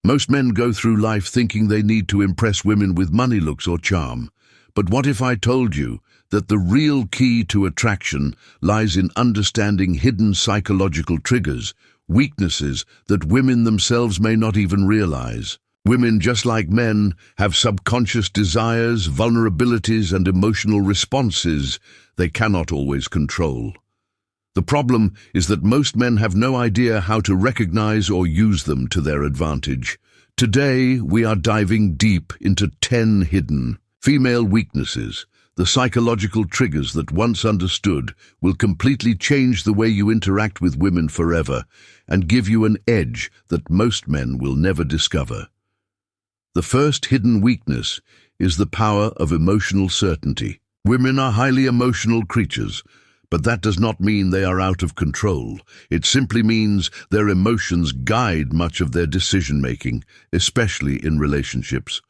Most men go through life thinking they need to impress women with money, looks, or charm. But what if I told you that the real key to attraction lies in understanding hidden psychological triggers, weaknesses that women themselves may not even realize? Women, just like men, have subconscious desires, vulnerabilities, and emotional responses they cannot always control. The problem is that most men have no idea how to recognize or use them to their advantage. Today, we are diving deep into 10 hidden female weaknesses, the psychological triggers that, once understood, will completely change the way you interact with women forever and give you an edge that most men will never discover. The first hidden weakness is the power of emotional certainty. Women are highly emotional creatures, but that does not mean they are out of control. It simply means their emotions guide much of their decision-making, especially in relationships.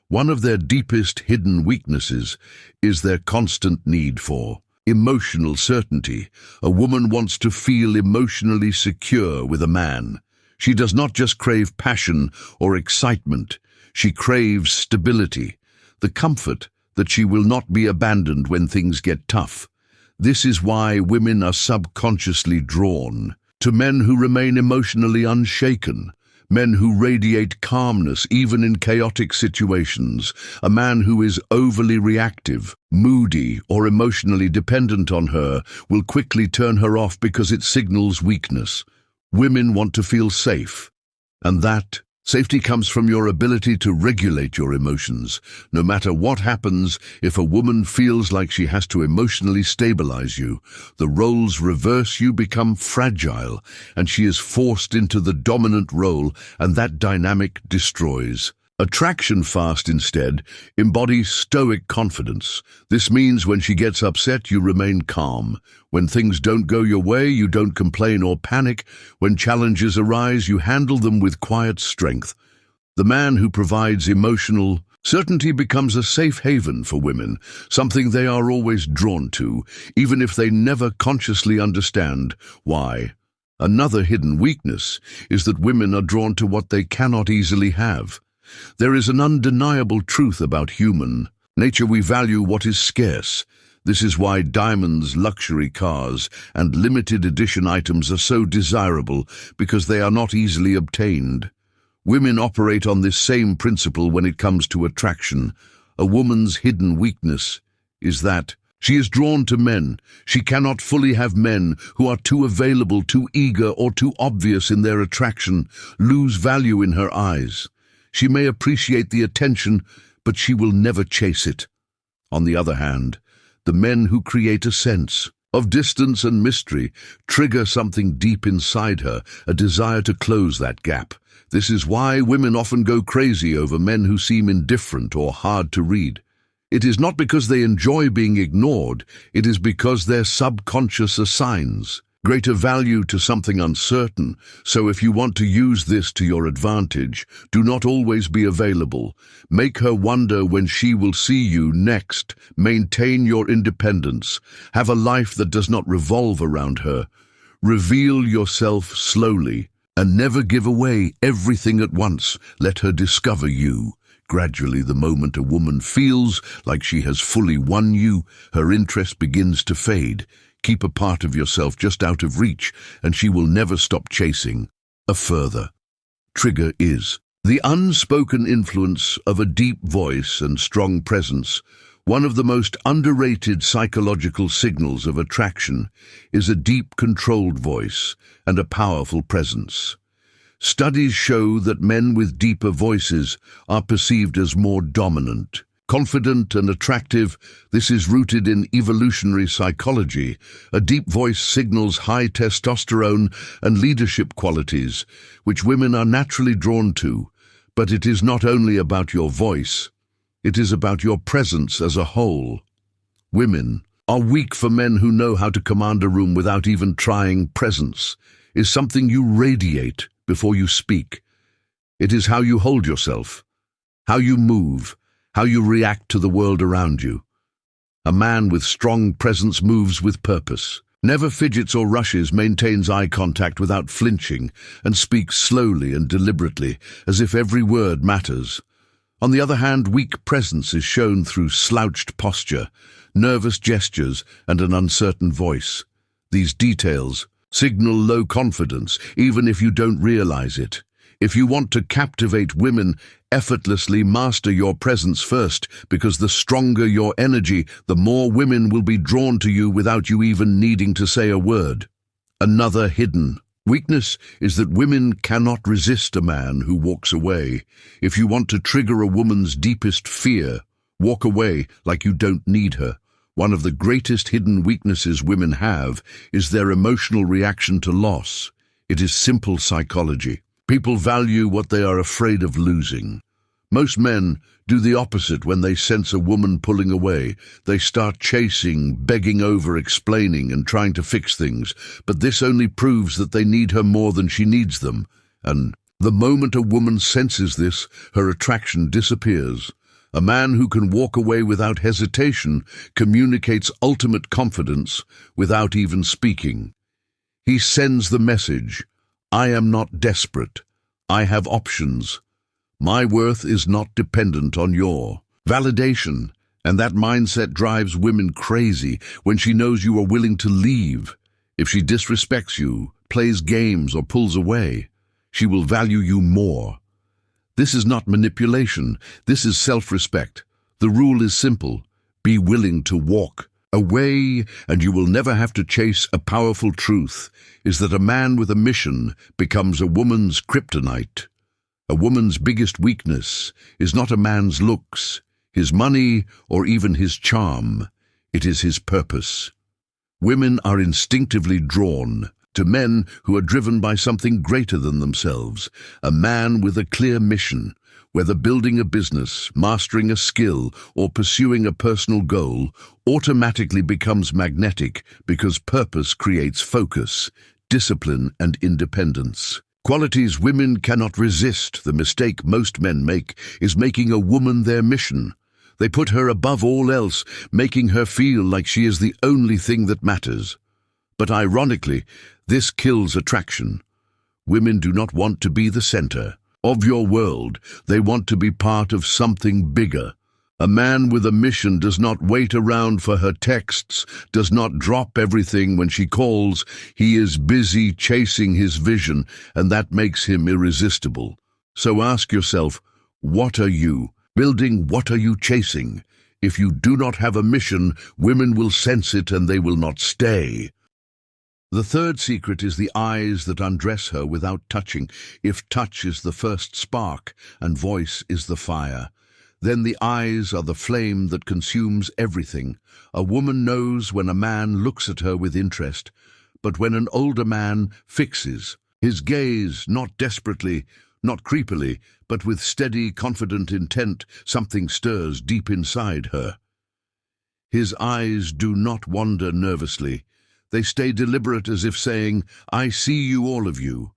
One of their deepest hidden weaknesses is their constant need for emotional certainty. A woman wants to feel emotionally secure with a man. She does not just crave passion or excitement. She craves stability, the comfort that she will not be abandoned when things get tough. This is why women are subconsciously drawn to men who remain emotionally unshaken, men who radiate calmness even in chaotic situations. A man who is overly reactive, moody, or emotionally dependent on her will quickly turn her off because it signals weakness. Women want to feel safe, and that safety comes from your ability to regulate your emotions. No matter what happens, if a woman feels like she has to emotionally stabilize you, the roles reverse, you become fragile, and she is forced into the dominant role, and that dynamic destroys. Attraction fast, instead, embodies stoic confidence. This means when she gets upset, you remain calm. When things don't go your way, you don't complain or panic. When challenges arise, you handle them with quiet strength. The man who provides emotional certainty becomes a safe haven for women, something they are always drawn to, even if they never consciously understand why. Another hidden weakness is that women are drawn to what they cannot easily have. There is an undeniable truth about human nature. We value what is scarce. This is why diamonds, luxury cars, and limited edition items are so desirable, because they are not easily obtained. Women operate on this same principle when it comes to attraction. A woman's hidden weakness is that she is drawn to men. She cannot fully have men who are too available, too eager, or too obvious in their attraction, lose value in her eyes. She may appreciate the attention, but she will never chase it. On the other hand, the men who create a sense of distance and mystery trigger something deep inside her, a desire to close that gap. This is why women often go crazy over men who seem indifferent or hard to read. It is not because they enjoy being ignored, it is because their subconscious assigns greater value to something uncertain. So if you want to use this to your advantage, do not always be available. Make her wonder when she will see you next. Maintain your independence. Have a life that does not revolve around her. Reveal yourself slowly, and never give away everything at once. Let her discover you. Gradually, the moment a woman feels like she has fully won you, her interest begins to fade. Keep a part of yourself just out of reach, and she will never stop chasing. A further trigger is the unspoken influence of a deep voice and strong presence. One of the most underrated psychological signals of attraction is a deep, controlled voice and a powerful presence. Studies show that men with deeper voices are perceived as more dominant, confident, and attractive. This is rooted in evolutionary psychology. A deep voice signals high testosterone and leadership qualities, which women are naturally drawn to. But it is not only about your voice, it is about your presence as a whole. Women are weak for men who know how to command a room without even trying. Presence is something you radiate before you speak. It is how you hold yourself, how you move, how you react to the world around you. A man with strong presence moves with purpose. Never fidgets or rushes, maintains eye contact without flinching, and speaks slowly and deliberately, as if every word matters. On the other hand, weak presence is shown through slouched posture, nervous gestures, and an uncertain voice. These details signal low confidence, even if you don't realize it. If you want to captivate women, effortlessly master your presence first, because the stronger your energy, the more women will be drawn to you without you even needing to say a word. Another hidden weakness is that women cannot resist a man who walks away. If you want to trigger a woman's deepest fear, walk away like you don't need her. One of the greatest hidden weaknesses women have is their emotional reaction to loss. It is simple psychology. People value what they are afraid of losing. Most men do the opposite when they sense a woman pulling away. They start chasing, begging over, explaining, and trying to fix things. But this only proves that they need her more than she needs them. And the moment a woman senses this, her attraction disappears. A man who can walk away without hesitation communicates ultimate confidence without even speaking. He sends the message, I am not desperate. I have options. My worth is not dependent on your validation. And that mindset drives women crazy when she knows you are willing to leave. If she disrespects you, plays games, or pulls away, she will value you more. This is not manipulation. This is self-respect. The rule is simple. Be willing to walk away, and you will never have to chase. A powerful truth is that a man with a mission becomes a woman's kryptonite. A woman's biggest weakness is not a man's looks, his money, or even his charm. It is his purpose. Women are instinctively drawn to men who are driven by something greater than themselves. A man with a clear mission, whether building a business, mastering a skill, or pursuing a personal goal, automatically becomes magnetic because purpose creates focus, discipline, and independence. Qualities women cannot resist. The mistake most men make is making a woman their mission. They put her above all else, making her feel like she is the only thing that matters. But ironically, this kills attraction. Women do not want to be the center of your world. They want to be part of something bigger. A man with a mission does not wait around for her texts, does not drop everything when she calls. He is busy chasing his vision, and that makes him irresistible. So ask yourself, what are you building? What are you chasing? If you do not have a mission, women will sense it and they will not stay. The third secret is the eyes that undress her without touching. If touch is the first spark and voice is the fire, then the eyes are the flame that consumes everything. A woman knows when a man looks at her with interest, but when an older man fixes his gaze, not desperately, not creepily, but with steady, confident intent, something stirs deep inside her. His eyes do not wander nervously. They stay deliberate, as if saying, I see you, all of you.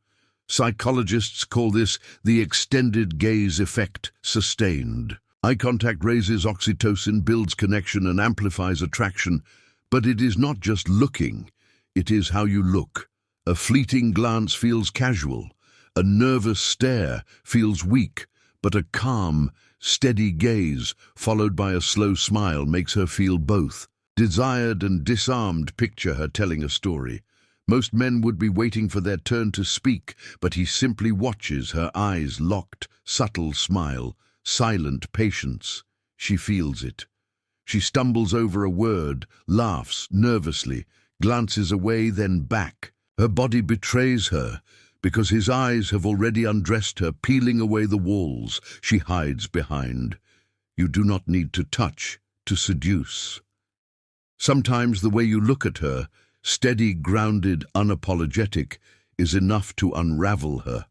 Psychologists call this the extended gaze effect, sustained. Eye contact raises oxytocin, builds connection, and amplifies attraction. But it is not just looking, it is how you look. A fleeting glance feels casual. A nervous stare feels weak. But a calm, steady gaze, followed by a slow smile, makes her feel both desired and disarmed. Picture her telling a story. Most men would be waiting for their turn to speak, but he simply watches, her eyes locked, subtle smile, silent patience. She feels it. She stumbles over a word, laughs nervously, glances away, then back. Her body betrays her, because his eyes have already undressed her, peeling away the walls she hides behind. You do not need to touch to seduce. Sometimes the way you look at her, steady, grounded, unapologetic, is enough to unravel her.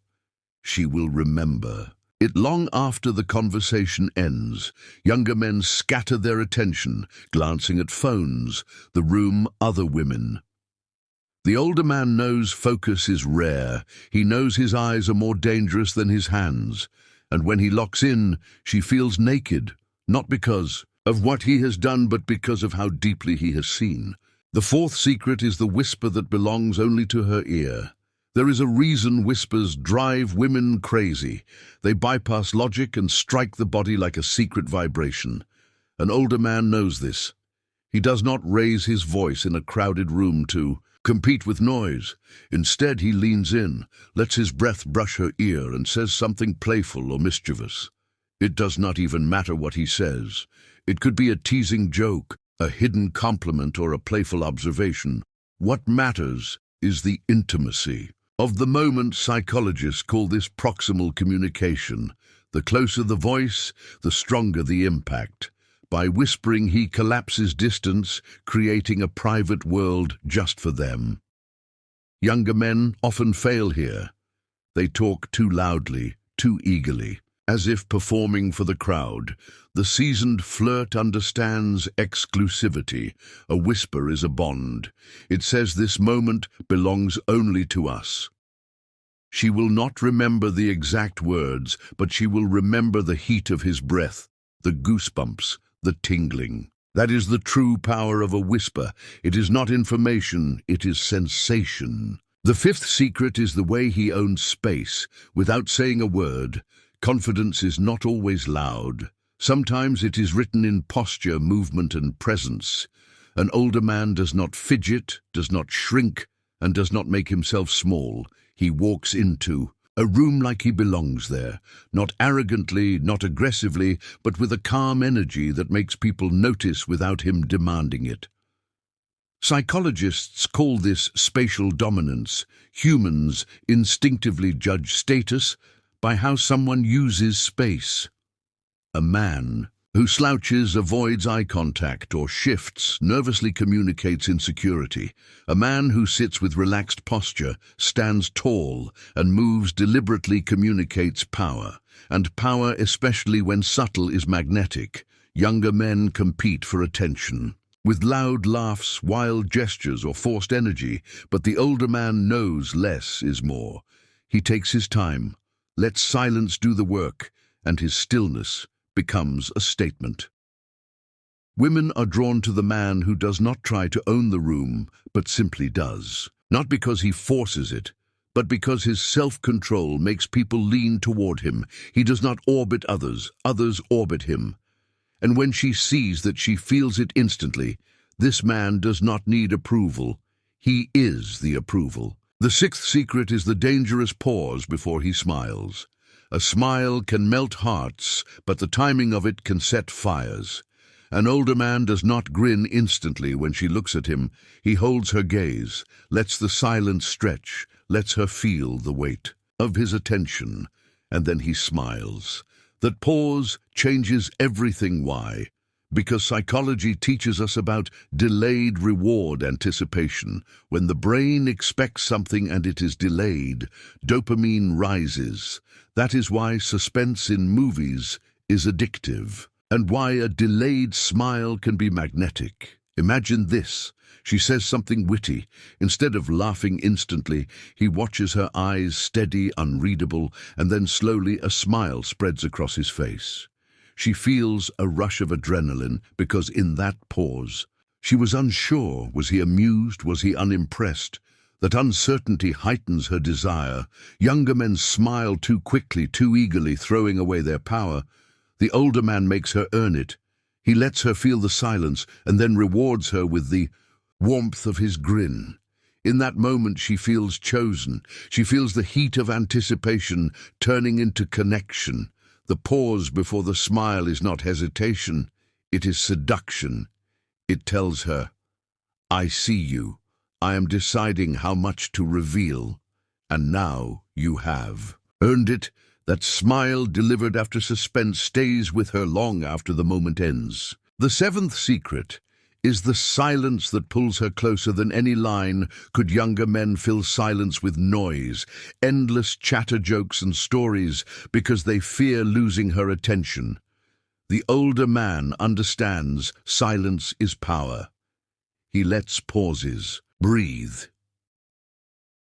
She will remember it long after the conversation ends. Younger men scatter their attention, glancing at phones, the room, other women. The older man knows focus is rare. He knows his eyes are more dangerous than his hands. And when he locks in, she feels naked, not because of what he has done, but because of how deeply he has seen. The fourth secret is the whisper that belongs only to her ear. There is a reason whispers drive women crazy. They bypass logic and strike the body like a secret vibration. An older man knows this. He does not raise his voice in a crowded room to compete with noise. Instead, he leans in, lets his breath brush her ear, and says something playful or mischievous. It does not even matter what he says. It could be a teasing joke, a hidden compliment, or a playful observation. What matters is the intimacy of the moment. Psychologists call this proximal communication. The closer the voice, the stronger the impact. By whispering, he collapses distance, creating a private world just for them. Younger men often fail here. They talk too loudly, too eagerly, as if performing for the crowd. The seasoned flirt understands exclusivity. A whisper is a bond. It says this moment belongs only to us. She will not remember the exact words, but she will remember the heat of his breath, the goosebumps, the tingling. That is the true power of a whisper. It is not information, it is sensation. The fifth secret is the way he owns space. Without saying a word, confidence is not always loud. Sometimes it is written in posture, movement, and presence. An older man does not fidget, does not shrink, and does not make himself small. He walks into a room like he belongs there, not arrogantly, not aggressively, but with a calm energy that makes people notice without him demanding it. Psychologists call this spatial dominance. Humans instinctively judge status by how someone uses space. A man who slouches, avoids eye contact, or shifts nervously communicates insecurity. A man who sits with relaxed posture, stands tall, and moves deliberately communicates power. And power, especially when subtle, is magnetic. Younger men compete for attention with loud laughs, wild gestures, or forced energy, but the older man knows less is more. He takes his time, lets silence do the work, and his stillness becomes a statement. Women are drawn to the man who does not try to own the room, but simply does. Not because he forces it, but because his self-control makes people lean toward him. He does not orbit others, others orbit him. And when she sees that, she feels it instantly. This man does not need approval. He is the approval. The sixth secret is the dangerous pause before he smiles. A smile can melt hearts, but the timing of it can set fires. An older man does not grin instantly when she looks at him. He holds her gaze, lets the silence stretch, lets her feel the weight of his attention, and then he smiles. That pause changes everything. Why? Because psychology teaches us about delayed reward anticipation. When the brain expects something and it is delayed, dopamine rises. That is why suspense in movies is addictive, and why a delayed smile can be magnetic. Imagine this. She says something witty. Instead of laughing instantly, he watches her eyes, steady, unreadable, and then slowly a smile spreads across his face. She feels a rush of adrenaline because in that pause, she was unsure. Was he amused? Was he unimpressed? That uncertainty heightens her desire. Younger men smile too quickly, too eagerly, throwing away their power. The older man makes her earn it. He lets her feel the silence and then rewards her with the warmth of his grin. In that moment, she feels chosen. She feels the heat of anticipation turning into connection. The pause before the smile is not hesitation, it is seduction. It tells her, I see you. I am deciding how much to reveal, and now you have earned it. That smile delivered after suspense stays with her long after the moment ends. The seventh secret is the silence that pulls her closer than any line. Could younger men fill silence with noise, endless chatter, jokes, and stories because they fear losing her attention? The older man understands silence is power. He lets pauses breathe.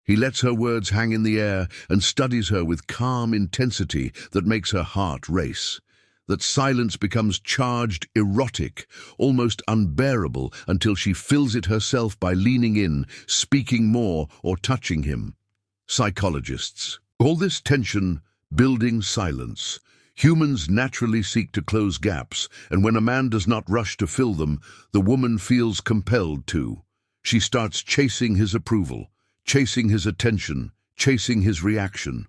He lets her words hang in the air and studies her with calm intensity that makes her heart race. that silence becomes charged, erotic, almost unbearable until she fills it herself by leaning in, speaking more, or touching him. Psychologists. All this tension, building silence. Humans naturally seek to close gaps, and when a man does not rush to fill them, the woman feels compelled to. She starts chasing his approval, chasing his attention, chasing his reaction.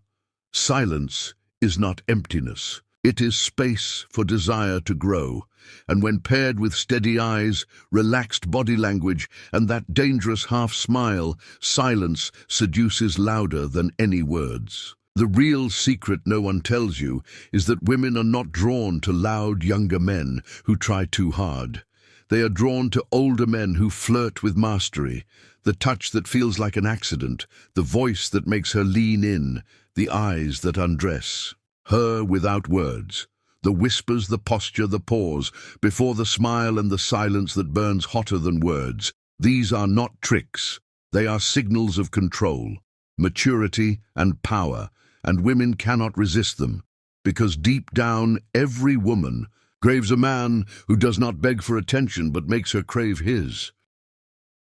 Silence is not emptiness. It is space for desire to grow, and when paired with steady eyes, relaxed body language, and that dangerous half-smile, silence seduces louder than any words. The real secret no one tells you is that women are not drawn to loud younger men who try too hard. They are drawn to older men who flirt with mastery, the touch that feels like an accident, the voice that makes her lean in, the eyes that undress. Her without words, the whispers, the posture, the pause, before the smile and the silence that burns hotter than words. These are not tricks. They are signals of control, maturity, and power, and women cannot resist them, because deep down every woman craves a man who does not beg for attention but makes her crave his.